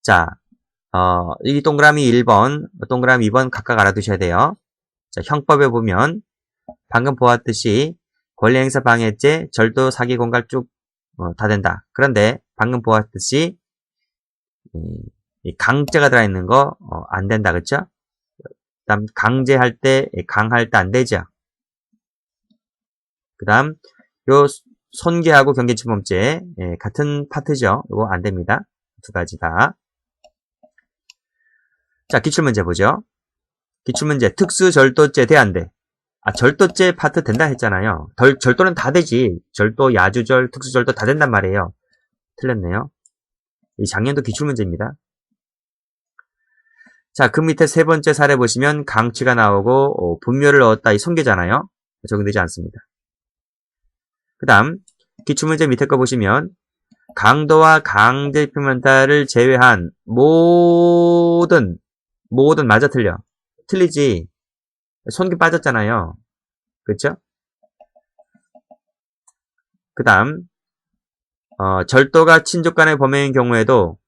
자, 이 동그라미 1번, 동그라미 2번 각각 알아두셔야 돼요. 자, 형법에 보면 방금 보았듯이 권리행사 방해죄, 절도, 사기, 공갈 쭉 다 된다. 그런데 방금 보았듯이 이 강죄가 들어있는 거 안 된다. 그쵸? 그 다음 강제할 때, 강할 때 안 되죠. 그 다음 요 손괴하고 경계침범죄 같은 파트죠. 이거 안 됩니다. 두 가지 다. 자, 기출문제 보죠. 기출문제 특수절도죄 돼 안 돼? 절도죄 파트 된다 했잖아요. 절도는 다 되지. 절도, 야주절, 특수절도 다 된단 말이에요. 틀렸네요. 이 작년도 기출문제입니다. 자, 그 밑에 세 번째 사례 보시면 강취가 나오고 분묘를 얻었다. 이 손괴잖아요. 적용되지 않습니다. 그 다음 기출문제 밑에 거 보시면 강도와 강제집행면탈을 제외한 모든 맞아 틀려. 틀리지. 손괴 빠졌잖아요. 그렇죠? 그 다음 절도가 친족 간의 범행인 경우에도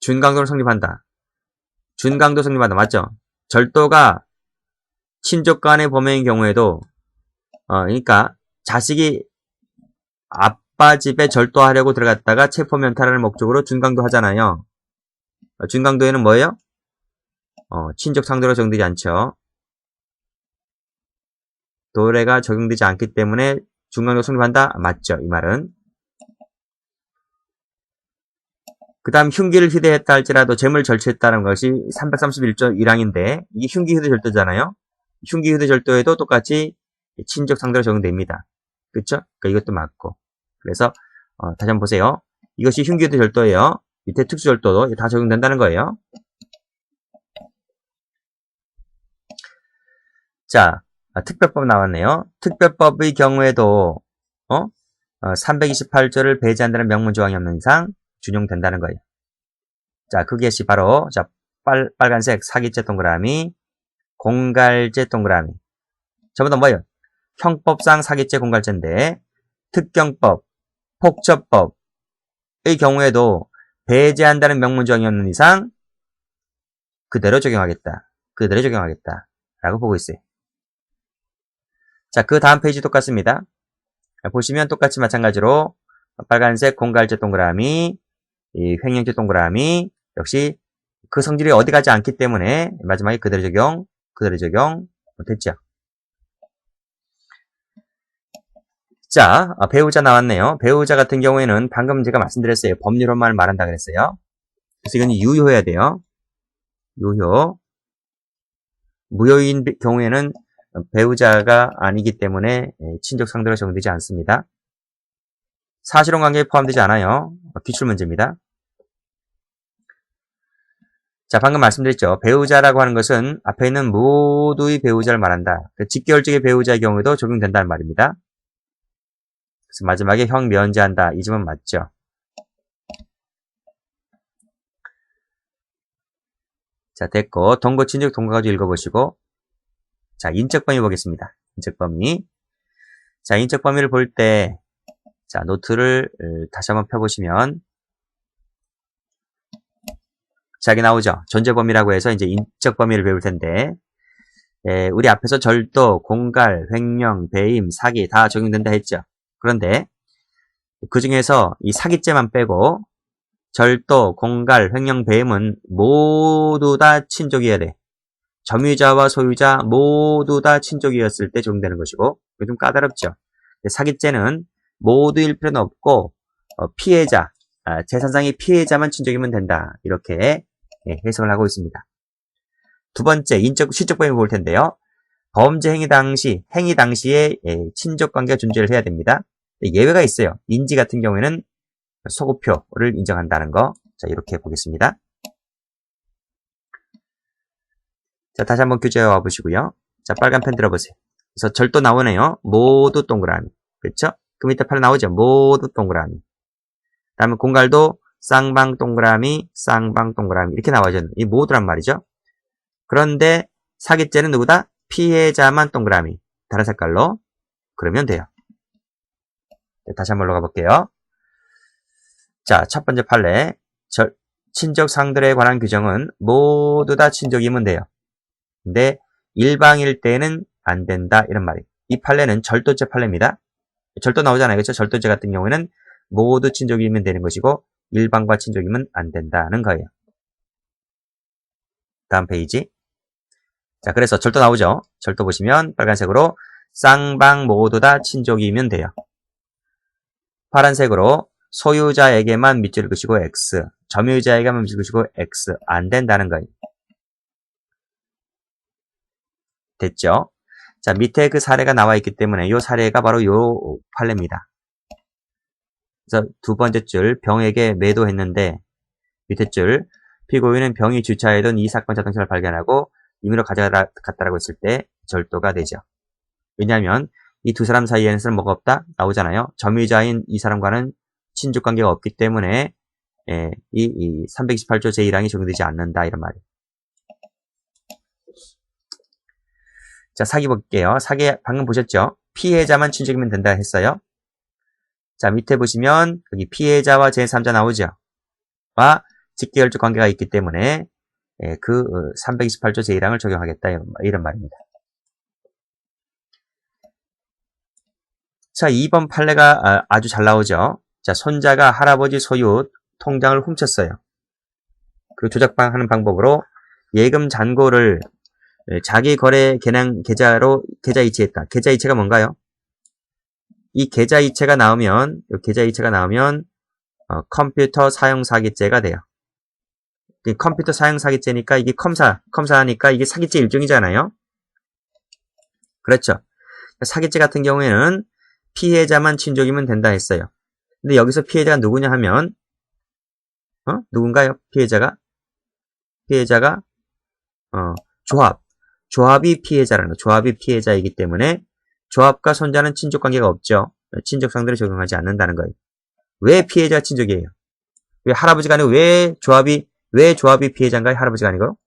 준강도를 성립한다. 준강도 성립한다. 맞죠? 절도가 친족 간의 범행인 경우에도 그러니까 자식이 아빠 집에 절도하려고 들어갔다가 체포면탈을 목적으로 준강도 하잖아요. 준강도에는 뭐예요? 친족 상도가 적용되지 않죠. 도래가 적용되지 않기 때문에 준강도 성립한다? 맞죠. 이 말은. 그 다음 흉기를 휴대했다 할지라도 재물 절취했다는 것이 331조 1항인데 이게 흉기 휴대 절도잖아요. 흉기 휴대 절도에도 똑같이 친족 상도로 적용됩니다. 그쵸? 그러니까 이것도 맞고. 그래서 다시 한번 보세요. 이것이 흉기 휴대 절도예요. 밑에 특수 절도도 다 적용된다는 거예요. 자, 특별법 나왔네요. 특별법의 경우에도 328조를 배제한다는 명문 조항이 없는 이상 준용된다는 거예요. 자, 그것이 바로 자 빨간색 사기죄 동그라미, 공갈죄 동그라미. 전부 다 뭐예요? 형법상 사기죄 공갈죄인데 특경법, 폭처법의 경우에도 배제한다는 명문 조항이 없는 이상 그대로 적용하겠다. 그대로 적용하겠다. 라고 보고 있어요. 자, 그 다음 페이지 똑같습니다. 보시면 똑같이 마찬가지로 빨간색 공갈죄 동그라미, 이 횡령죄 동그라미 역시 그 성질이 어디 가지 않기 때문에 마지막에 그대로 적용 됐죠? 자, 배우자 나왔네요. 배우자 같은 경우에는 방금 제가 말씀드렸어요. 법률혼만을 말한다 그랬어요. 그래서 이건 유효해야 돼요. 유효. 무효인 경우에는 배우자가 아니기 때문에 친족 상대로 적용되지 않습니다. 사실혼 관계에 포함되지 않아요. 기출문제입니다. 자, 방금 말씀드렸죠. 배우자라고 하는 것은 앞에 있는 모두의 배우자를 말한다. 직계혈족의 배우자의 경우에도 적용된다는 말입니다. 그래서 마지막에 형 면제한다. 이 점은 맞죠. 자, 됐고 동거, 친족, 동거가지고 읽어보시고 자, 인적 범위 보겠습니다. 인적 범위. 자, 인적 범위를 볼 때 자, 노트를 다시 한번 펴보시면 자, 여기 나오죠. 존재 범위라고 해서 이제 인적 범위를 배울 텐데 우리 앞에서 절도, 공갈, 횡령, 배임, 사기 다 적용된다 했죠. 그런데 그 중에서 이 사기죄만 빼고 절도, 공갈, 횡령, 배임은 모두 다 친족이어야 돼. 점유자와 소유자 모두 다 친족이었을 때 적용되는 것이고 이게 좀 까다롭죠. 사기죄는 모두일 필요는 없고 피해자, 재산상의 피해자만 친족이면 된다. 이렇게 해석을 하고 있습니다. 두 번째, 시적 범위 볼 텐데요. 범죄 행위 당시에 친족 관계가 존재를 해야 됩니다. 예외가 있어요. 인지 같은 경우에는 소급표를 인정한다는 거. 자, 이렇게 보겠습니다. 자, 다시 한번 교재에 와보시고요. 자, 빨간 펜 들어보세요. 그래서 절도 나오네요. 모두 동그라미. 그렇죠? 그 밑에 팔 나오죠. 모두 동그라미. 다음에 공갈도 쌍방 동그라미, 쌍방 동그라미 이렇게 나와죠. 이 모두란 말이죠. 그런데 사기죄는 누구다? 피해자만 동그라미. 다른 색깔로 그러면 돼요. 네, 다시 한번 올라가 볼게요. 자, 첫 번째 판례. 친족 상들에 관한 규정은 모두 다 친족이면 돼요. 근데 일방일 때는 안 된다 이런 말이에요. 이 판례는 절도죄 판례입니다. 절도 나오잖아요. 그렇죠? 절도죄 같은 경우에는 모두 친족이면 되는 것이고 일방과 친족이면 안 된다는 거예요. 다음 페이지. 자, 그래서 절도 나오죠. 절도 보시면 빨간색으로 쌍방 모두 다 친족이면 돼요. 파란색으로 소유자에게만 밑줄을 그시고 X, 점유자에게만 밑줄을 그시고 X 안 된다는 거예요. 됐죠? 자, 밑에 그 사례가 나와 있기 때문에 이 사례가 바로 이 판례입니다. 그래서 두 번째 줄 병에게 매도했는데 밑에 줄 피고인은 병이 주차해둔 이 사건 자동차를 발견하고 임의로 가져갔다라고 했을 때 절도가 되죠. 왜냐하면 이 두 사람 사이에는 뭐가 없다? 나오잖아요. 점유자인 이 사람과는 친족관계가 없기 때문에 이 328조 제1항이 적용되지 않는다 이런 말이에요. 자, 사기 볼게요. 사기 방금 보셨죠? 피해자만 친족이면 된다 했어요. 자, 밑에 보시면 여기 피해자와 제3자 나오죠? 와 직계혈족 관계가 있기 때문에 그 328조 제1항을 적용하겠다 이런 말입니다. 자, 2번 판례가 아주 잘 나오죠? 자, 손자가 할아버지 소유 통장을 훔쳤어요. 그 조작하는 방법으로 예금 잔고를 자기 거래 계좌 이체했다. 계좌 이체가 뭔가요? 이 계좌 이체가 나오면 컴퓨터 사용 사기죄가 돼요. 컴퓨터 사용 사기죄니까 이게 컴사니까 이게 사기죄 일종이잖아요. 그렇죠. 사기죄 같은 경우에는 피해자만 친족이면 된다 했어요. 근데 여기서 피해자가 누구냐 하면 누군가요? 피해자가 조합이 피해자라는 거. 조합이 피해자이기 때문에 조합과 손자는 친족 관계가 없죠. 친족 상대를 적용하지 않는다는 거예요. 왜 피해자가 친족이에요? 왜 할아버지가 아니고 왜 조합이 피해자인가요? 할아버지가 아니고?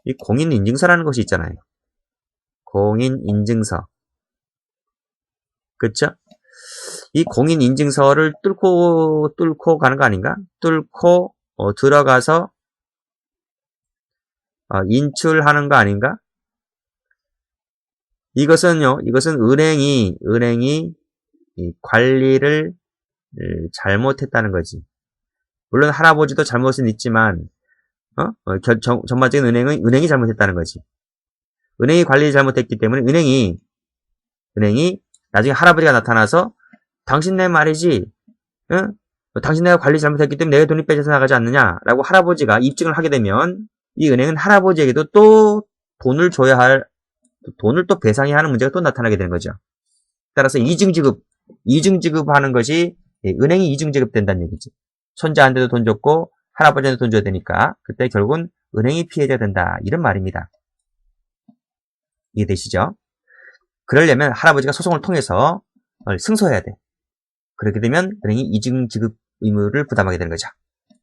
이 공인인증서라는 것이 있잖아요. 공인인증서. 그쵸? 이 공인인증서를 뚫고 가는 거 아닌가? 뚫고 들어가서 인출하는 거 아닌가? 이것은 은행이 이 관리를 잘못했다는 거지. 물론 할아버지도 잘못은 있지만 전반적인 은행이 잘못했다는 거지. 은행이 관리를 잘못했기 때문에 은행이 나중에 할아버지가 나타나서 당신네 말이지, 당신네가 관리 잘못했기 때문에 내 돈이 뺏어서 나가지 않느냐라고 할아버지가 입증을 하게 되면 이 은행은 할아버지에게도 또 돈을 또 배상해야 하는 문제가 또 나타나게 되는 거죠. 따라서 이중지급하는 것이 은행이 이중지급된다는 얘기지. 손자한테도 돈 줬고 할아버지한테도 돈 줘야 되니까 그때 결국은 은행이 피해자가 된다. 이런 말입니다. 이해되시죠? 그러려면 할아버지가 소송을 통해서 승소해야 돼. 그렇게 되면 은행이 이중지급 의무를 부담하게 되는 거죠.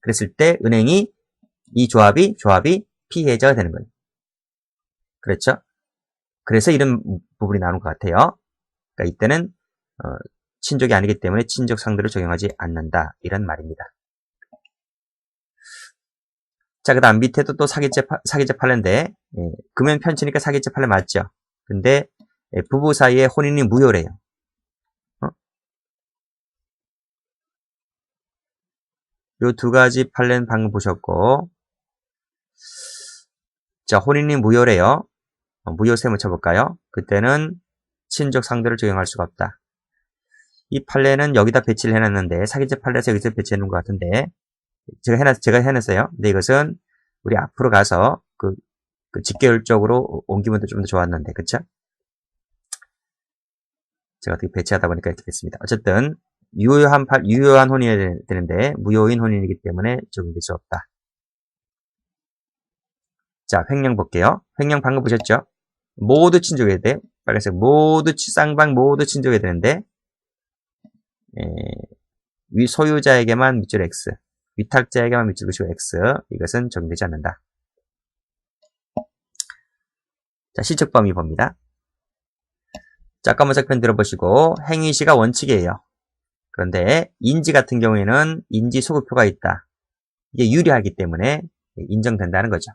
그랬을 때 은행이 이 조합이 피해자가 되는 거예요. 그렇죠? 그래서 이런 부분이 나오는 것 같아요. 그러니까 이때는 친족이 아니기 때문에 친족 상대를 적용하지 않는다. 이런 말입니다. 자, 그 다음 밑에도 또 사기죄 판례인데, 금연 편치니까 사기죄 판례 맞죠? 근데 부부 사이에 혼인이 무효래요. 요 두 가지 판례는 방금 보셨고, 자, 혼인이 무효래요. 무효세무 쳐볼까요? 그때는 친족 상대를 적용할 수가 없다. 이 판례는 여기다 배치를 해놨는데, 사기죄 판례에서 여기서 배치해놓은 것 같은데, 제가 해놨어요. 근데 이것은 우리 앞으로 가서 그 직계율적으로 옮기면 좀 더 좋았는데, 그쵸? 제가 어떻게 배치하다 보니까 이렇게 됐습니다. 어쨌든, 유효한 혼인이 되는데, 무효인 혼인이기 때문에 적용될 수 없다. 자, 횡령 볼게요. 횡령 방금 보셨죠? 모두 친족해야 돼. 빨간색 쌍방 모두 친족해야 되는데, 소유자에게만 밑줄 X, 위탁자에게만 밑줄 그시고 X, 이것은 적용되지 않는다. 자, 실적 범위 봅니다. 자, 아까 먼저 편 들어보시고, 행위시가 원칙이에요. 그런데 인지 같은 경우에는 인지 소급표가 있다. 이게 유리하기 때문에 인정된다는 거죠.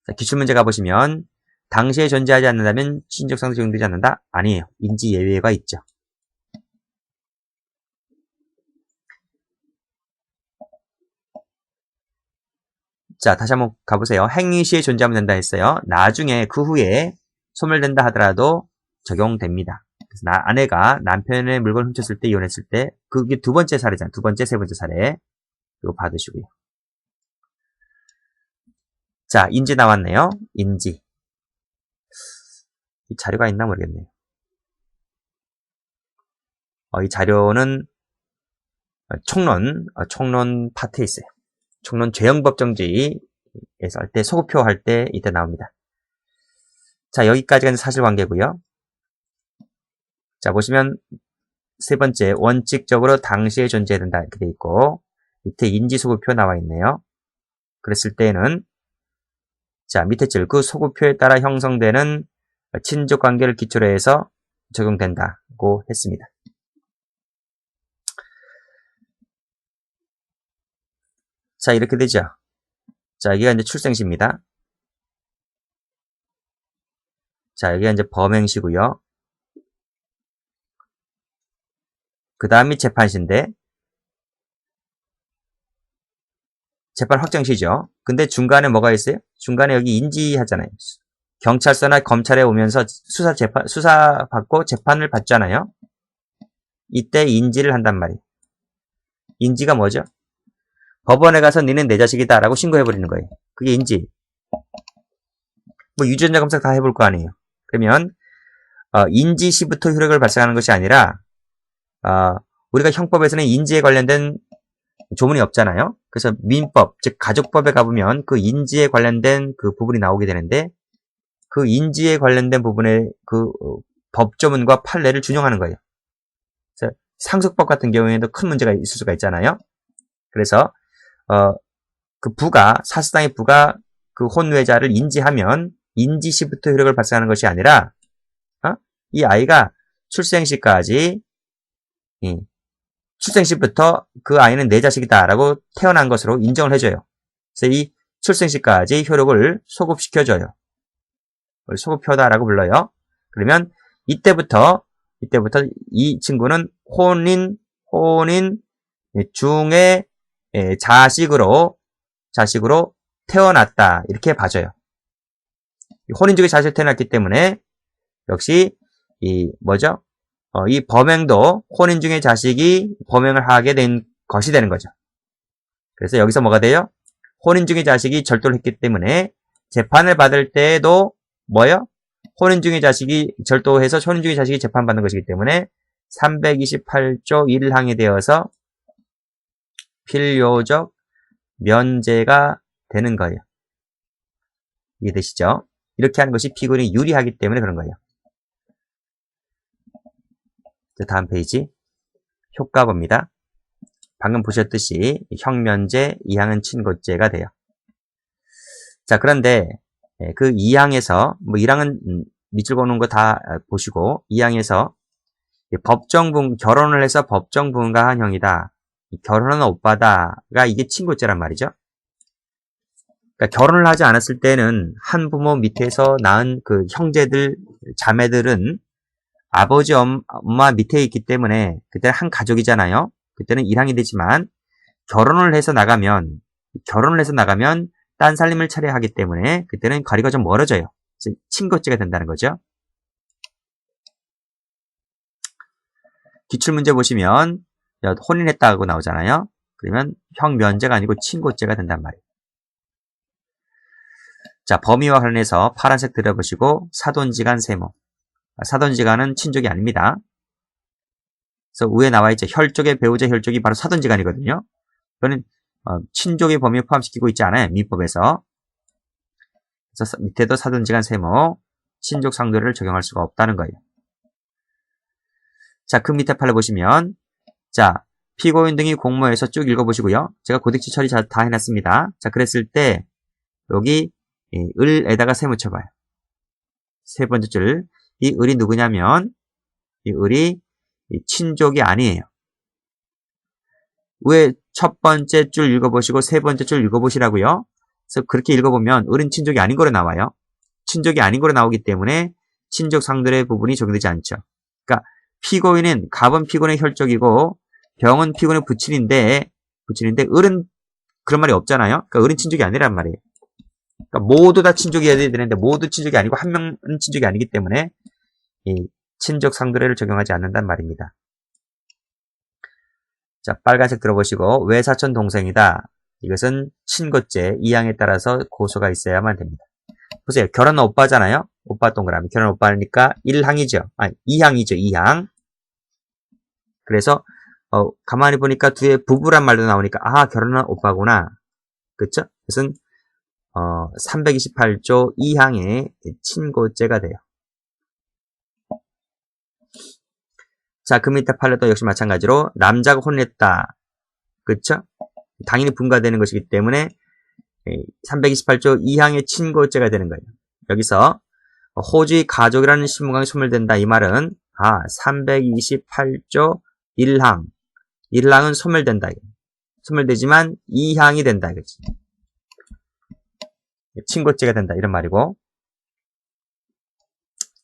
자, 기출문제 가보시면 당시에 존재하지 않는다면 친족상도 적용되지 않는다? 아니에요. 인지 예외가 있죠. 자, 다시 한번 가보세요. 행위시에 존재하면 된다 했어요. 나중에 그 후에 소멸된다 하더라도 적용됩니다. 그래서 아내가 남편의 물건을 훔쳤을 때, 이혼했을 때, 그게 두 번째 사례잖아요. 두 번째, 세 번째 사례. 이거 받으시고요. 자, 인지 나왔네요. 인지. 이 자료가 있나 모르겠네요. 이 자료는 총론 파트에 있어요. 총론 죄형법정지에서 할 때, 소급표 할 때 이때 나옵니다. 자, 여기까지가 사실관계고요. 자, 보시면 세 번째, 원칙적으로 당시에 존재해야 된다 이렇게 돼 있고, 밑에 인지소급표 나와 있네요. 그랬을 때는 자, 밑에 줄 그 소급표에 따라 형성되는 친족관계를 기초로 해서 적용된다고 했습니다. 자, 이렇게 되죠. 자, 여기가 이제 출생시입니다. 자, 여기가 이제 범행시고요. 그 다음이 재판시인데, 재판 확정시죠. 근데 중간에 뭐가 있어요? 중간에 여기 인지하잖아요. 경찰서나 검찰에 오면서 수사 받고 재판을 받잖아요. 이때 인지를 한단 말이에요. 인지가 뭐죠? 법원에 가서 니는 내 자식이다 라고 신고해버리는 거예요. 그게 인지. 뭐 유전자 검사 다 해볼 거 아니에요. 그러면 인지시부터 효력을 발생하는 것이 아니라 우리가 형법에서는 인지에 관련된 조문이 없잖아요. 그래서 민법, 즉 가족법에 가보면 그 인지에 관련된 그 부분이 나오게 되는데, 그 인지에 관련된 부분의 그 법조문과 판례를 준용하는 거예요. 그래서 상속법 같은 경우에도 큰 문제가 있을 수가 있잖아요. 그래서 그 사실상의 부가 그 혼외자를 인지하면 인지시부터 효력을 발생하는 것이 아니라 이 아이가 출생시까지 출생시부터 그 아이는 내 자식이다라고 태어난 것으로 인정을 해줘요. 그래서 이 출생시까지 효력을 소급시켜줘요. 소급표다라고 불러요. 그러면 이때부터 이 친구는 혼인 중의 자식으로 자식으로 태어났다. 이렇게 봐줘요. 혼인중에 자식이 태어났기 때문에 역시 이 범행도 혼인중의 자식이 범행을 하게 된 것이 되는 거죠. 그래서 여기서 뭐가 돼요? 혼인중의 자식이 절도를 했기 때문에 재판을 받을 때에도 혼인중의 자식이 절도해서 혼인중의 자식이 재판받는 것이기 때문에 328조 1항에 되어서 필요적 면제가 되는 거예요. 이해되시죠? 이렇게 하는 것이 피고인이 유리하기 때문에 그런 거예요. 자, 다음 페이지 효과 봅니다. 방금 보셨듯이 형면제 2항은 친고죄가 돼요. 자, 그런데 그 2항에서 1항은 밑줄 그어놓은 거 다 보시고 2항에서 결혼을 해서 법정분가한 형이다. 결혼한 오빠다가 이게 친고죄란 말이죠. 그러니까 결혼을 하지 않았을 때는 한 부모 밑에서 낳은 그 형제들, 자매들은 아버지, 엄마 밑에 있기 때문에 그때는 한 가족이잖아요. 그때는 1항이 되지만 결혼을 해서 나가면 딴 살림을 차려야 하기 때문에 그때는 거리가 좀 멀어져요. 친고죄가 된다는 거죠. 기출문제 보시면 혼인했다고 나오잖아요. 그러면 형면제가 아니고 친고죄가 된단 말이에요. 자, 범위와 관련해서 파란색 들어보시고 사돈지간 세모. 사돈지간은 친족이 아닙니다. 그래서 위에 나와 있죠. 혈족의 배우자 혈족이 바로 사돈지간이거든요. 그거는 친족의 범위에 포함시키고 있지 않아요. 민법에서. 그래서 밑에도 사돈지간 세모, 친족 상도를 적용할 수가 없다는 거예요. 자, 그 밑에 판을 보시면 자, 피고인 등이 공모해서 쭉 읽어보시고요. 제가 고딕지 처리 다 해놨습니다. 자, 그랬을 때 여기 을에다가 세모 쳐봐요. 세 번째 줄. 이 을이 누구냐면 이 을이 친족이 아니에요. 위에 첫 번째 줄 읽어보시고 세 번째 줄 읽어보시라고요. 그래서 그렇게 읽어보면 을은 친족이 아닌 거로 나와요. 친족이 아닌 거로 나오기 때문에 친족 상들의 부분이 적용되지 않죠. 그러니까 피고인은 갑은 피고인의 혈족이고 병은 피고인의 부친인데 을은 그런 말이 없잖아요. 그러니까 을은 친족이 아니란 말이에요. 그러니까 모두 다 친족이어야 되는데 모두 친족이 아니고 한 명은 친족이 아니기 때문에 이 친족 상도례를 적용하지 않는단 말입니다. 자, 빨간색 들어보시고 외사촌 동생이다. 이것은 친고죄 2항에 따라서 고소가 있어야만 됩니다. 보세요. 결혼 오빠잖아요. 오빠 동그라미. 결혼 오빠니까 1항이죠. 아니 2항이죠. 2항. 그래서 가만히 보니까 뒤에 부부란 말도 나오니까 결혼한 오빠구나. 그쵸? 그것은 328조 2항의 친고죄가 돼요. 자, 그 밑에 판례도 역시 마찬가지로 남자가 혼냈다. 그쵸? 당연히 분가되는 것이기 때문에 328조 2항의 친고죄가 되는 거예요. 여기서 호주의 가족이라는 신문강이 소멸된다. 이 말은 328조 1항. 1항은 소멸된다. 소멸되지만 2항이 된다. 이거지. 친고죄가 된다. 이런 말이고.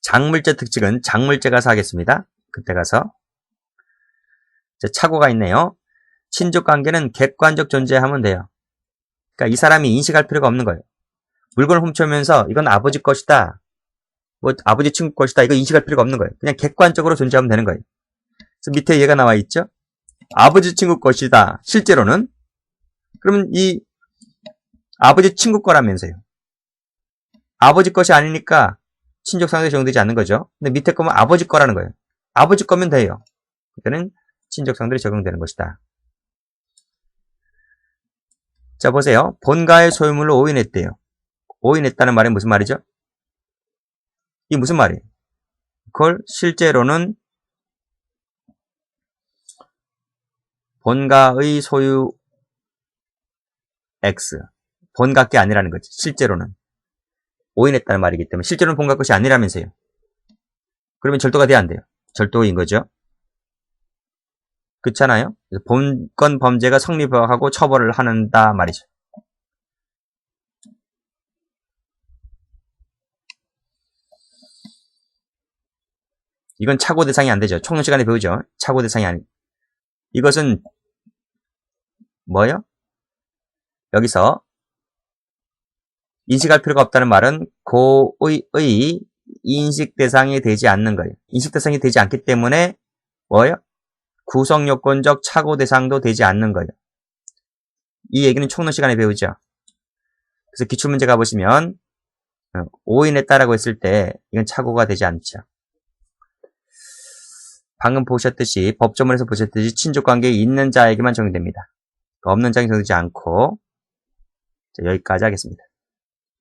작물죄 특징은 작물죄 가서 하겠습니다. 그때 가서. 자, 착오가 있네요. 친족관계는 객관적 존재하면 돼요. 그러니까 이 사람이 인식할 필요가 없는 거예요. 물건을 훔쳐오면서 이건 아버지 것이다. 아버지 친구 것이다. 이거 인식할 필요가 없는 거예요. 그냥 객관적으로 존재하면 되는 거예요. 그래서 밑에 얘가 나와 있죠. 아버지 친구 것이다. 실제로는. 그러면 이 아버지 친구 거라면서요. 아버지 것이 아니니까 친족상대에 적용되지 않는 거죠. 근데 밑에 거면 아버지 거라는 거예요. 아버지 거면 돼요. 그때는 친족상들이 적용되는 것이다. 자, 보세요. 본가의 소유물로 오인했대요. 오인했다는 말이 무슨 말이죠? 이게 무슨 말이에요? 그걸 실제로는 본가의 소유 X. 본가 게 아니라는 거지. 실제로는. 오인했다는 말이기 때문에 실제로는 본가 것이 아니라면서요. 그러면 절도가 돼야 안 돼요. 절도인 거죠. 그렇잖아요. 본건 범죄가 성립하고 처벌을 한다 말이죠. 이건 착오 대상이 안 되죠. 총론 시간에 배우죠. 착오 대상이 아니. 이것은 뭐예요? 여기서 인식할 필요가 없다는 말은 고의의 인식 대상이 되지 않는 거예요. 인식 대상이 되지 않기 때문에 뭐예요? 구성 요건적 착오 대상도 되지 않는 거예요. 이 얘기는 총론 시간에 배우죠. 그래서 기출문제 가보시면 오인했다라고 했을 때 이건 착오가 되지 않죠. 방금 보셨듯이 법조문에서 보셨듯이 친족관계에 있는 자에게만 적용됩니다. 없는 자에게 적용되지 않고 자, 여기까지 하겠습니다.